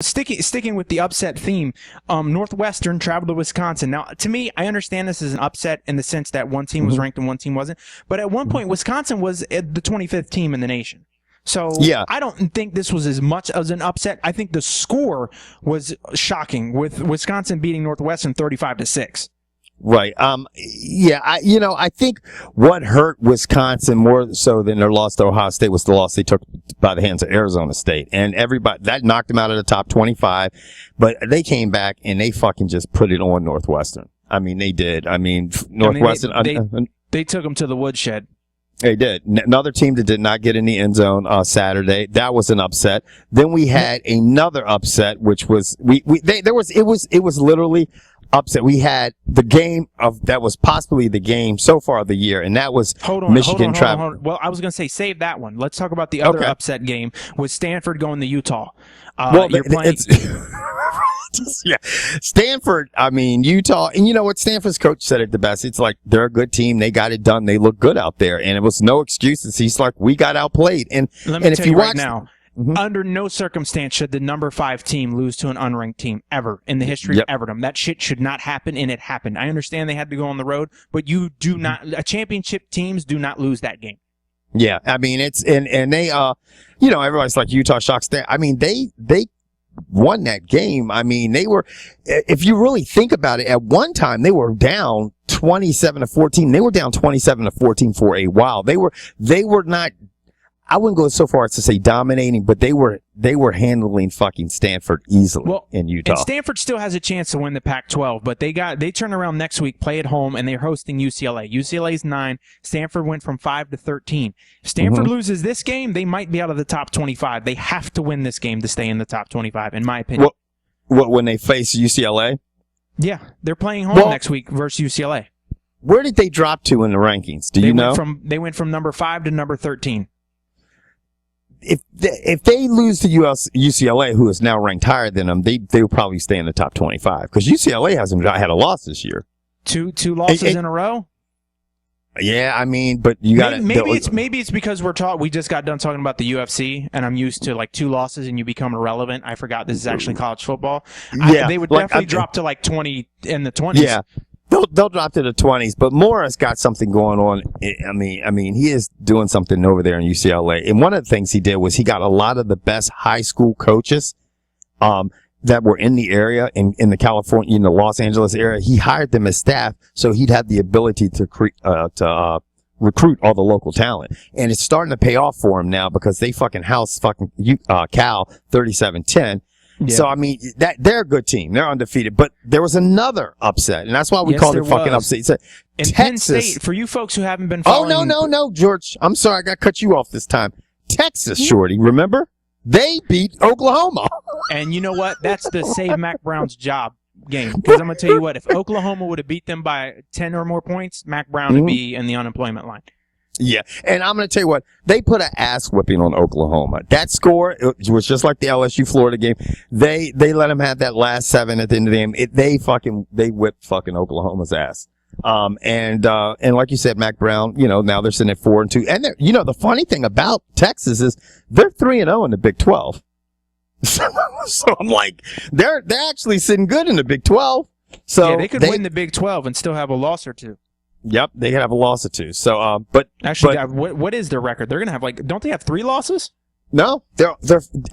Sticking with the upset theme, Northwestern traveled to Wisconsin. Now, to me, I understand this is an upset in the sense that one team was ranked and one team wasn't. But at one point, Wisconsin was the 25th team in the nation. So yeah. I don't think this was as much as an upset. I think the score was shocking, with Wisconsin beating Northwestern 35-6. Right. I think what hurt Wisconsin more so than their loss to Ohio State was the loss they took by the hands of Arizona State. And everybody, that knocked them out of the top 25. But they came back and they fucking just put it on Northwestern. I mean, they did. I mean, Northwestern. They took them to the woodshed. They did. Another team that did not get in the end zone Saturday. That was an upset. Then we had another upset, which was it was literally upset. We had the game that was possibly the game so far of the year, and that was Michigan travel. Well, I was going to say save that one. Let's talk about the other upset game with Stanford going to Utah. You're playing. Yeah, Stanford. I mean, Utah, and you know what? Stanford's coach said it the best. It's like they're a good team. They got it done. They look good out there, and it was no excuses. He's like, we got outplayed. And let me tell you right now. Under no circumstance should the number 5 team lose to an unranked team ever in the history of Everdom. That shit should not happen, and it happened. I understand they had to go on the road, but you do not. Championship teams do not lose that game. Yeah, I mean it's and they everybody's like Utah shocks. I mean they won that game. I mean they were, if you really think about it, at one time they were down 27-14. They were down 27-14 for a while. They were not. I wouldn't go so far as to say dominating, but they were handling fucking Stanford easily in Utah. And Stanford still has a chance to win the Pac-12, but they turn around next week, play at home, and they're hosting UCLA. UCLA's 9. Stanford went from 5 to 13. If Stanford loses this game, they might be out of the top 25. They have to win this game to stay in the top 25, in my opinion. When they face UCLA? Yeah, they're playing home next week versus UCLA. Where did they drop to in the rankings? Do you know? They went from number 5 to number 13. If they lose to UCLA, who is now ranked higher than them, they will probably stay in the top 25 because UCLA hasn't had a loss this year. Two losses in a row. Yeah, I mean, but you got maybe it's because we just got done talking about the UFC, and I'm used to like 2 losses and you become irrelevant. I forgot this is actually college football. Yeah, they would definitely drop to like 20 in the 20s. Yeah. They'll drop to the 20s, but Morris got something going on. I mean, he is doing something over there in UCLA. And one of the things he did was he got a lot of the best high school coaches, that were in the area in the California, in the Los Angeles area. He hired them as staff so he'd have the ability to recruit all the local talent. And it's starting to pay off for him now because they fucking house Cal 37-10. Yeah. So, I mean, they're a good team. They're undefeated. But there was another upset, and that's why we called it fucking upset. And Penn State, for you folks who haven't been following... Oh, no, George. I'm sorry. I got to cut you off this time. Texas, Shorty, remember? They beat Oklahoma. And you know what? That's the save Mack Brown's job game. Because I'm going to tell you what, if Oklahoma would have beat them by 10 or more points, Mack Brown would be in the unemployment line. Yeah, and I'm going to tell you what, they put an ass whipping on Oklahoma. That score, it was just like the LSU-Florida game. They let them have that last 7 at the end of the game. They whipped fucking Oklahoma's ass. And like you said, Mack Brown, now they're sitting at 4-2. And the funny thing about Texas is they're 3-0 in the Big 12. So I'm like, they're actually sitting good in the Big 12. So yeah, they could win the Big 12 and still have a loss or 2. Yep, they could have a loss or 2. So, but actually, what is their record? They're gonna have don't they have 3 losses? No, they're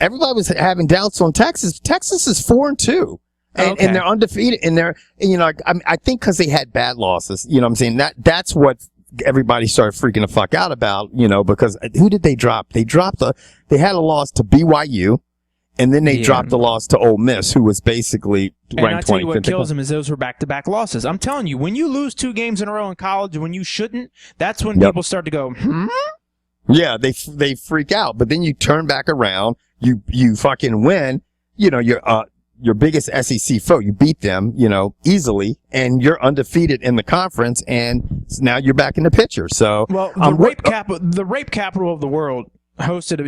everybody was having doubts on Texas. Texas is 4-2, and they're undefeated. And I think because they had bad losses. You know what I'm saying? That's what everybody started freaking the fuck out about. Because who did they drop? They had a loss to BYU. And then they dropped the loss to Ole Miss, who was basically ranked 25th. And I tell you what kills them is those were back-to-back losses. I'm telling you, when you lose 2 games in a row in college when you shouldn't, that's when people start to go, Yeah, they freak out. But then you turn back around, you fucking win, your biggest SEC foe. You beat them, easily, and you're undefeated in the conference, and now you're back in the picture. So, well, the rape capital of the world hosted a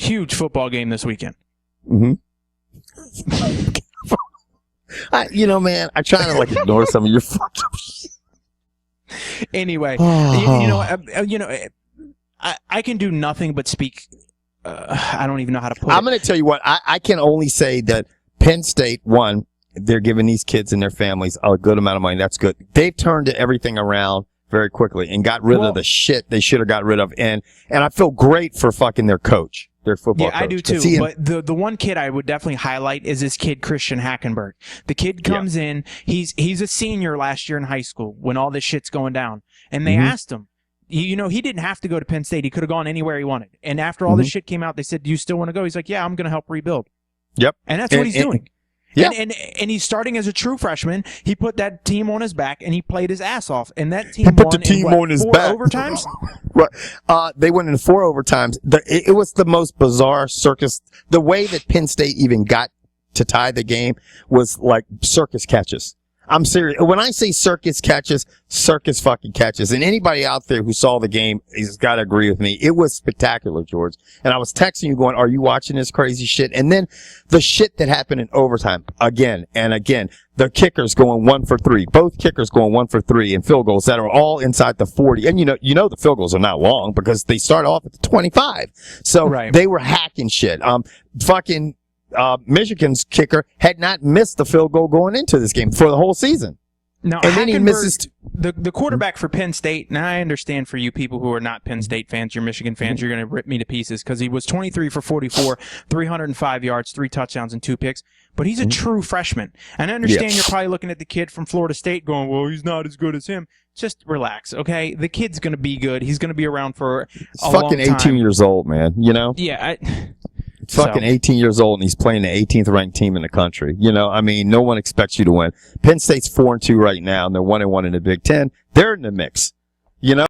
huge football game this weekend. Mm-hmm. Man, I try to ignore some of your fucking shit. Anyway, I can do nothing but speak I don't even know how to put it. I'm going to tell you what, I can only say that Penn State, one, they're giving these kids and their families a good amount of money. That's good. They've turned everything around very quickly and got rid of the shit they should have got rid of. And I feel great for fucking their coach, their football coach. Yeah, I do too. But the one kid I would definitely highlight is this kid, Christian Hackenberg. The kid comes in, he's a senior last year in high school when all this shit's going down. And they asked him, you know, he didn't have to go to Penn State. He could have gone anywhere he wanted. And after all this shit came out, they said, do you still want to go? He's like, yeah, I'm going to help rebuild. Yep. And that's what he's doing. Yeah. And he's starting as a true freshman. He put that team on his back and he played his ass off. And that team put won the team in, on his 4 back. overtimes? Right. They went in 4 overtimes. It was the most bizarre circus. The way that Penn State even got to tie the game was like circus catches. I'm serious. When I say circus catches, circus fucking catches. And anybody out there who saw the game has got to agree with me. It was spectacular, George. And I was texting you going, are you watching this crazy shit? And then the shit that happened in overtime again and again. The kickers going 1 for 3. Both kickers going 1 for 3 and field goals that are all inside the 40. And you know the field goals are not long because they start off at the 25. So they were hacking shit. Michigan's kicker had not missed the field goal going into this game for the whole season. Now, and then he misses the quarterback for Penn State. Now, I understand for you people who are not Penn State fans, you're Michigan fans, you're going to rip me to pieces because he was 23 for 44, 305 yards, 3 touchdowns, and 2 picks. But he's a true freshman. And I understand you're probably looking at the kid from Florida State going, well, he's not as good as him. Just relax, okay? The kid's going to be good. He's going to be around for a long time. He's fucking 18 years old, man, you know? Yeah, Fucking 18 years old, and he's playing the 18th ranked team in the country. You know, I mean, no one expects you to win. Penn State's 4-2 right now, and they're 1-1 in the Big Ten. They're in the mix. You know?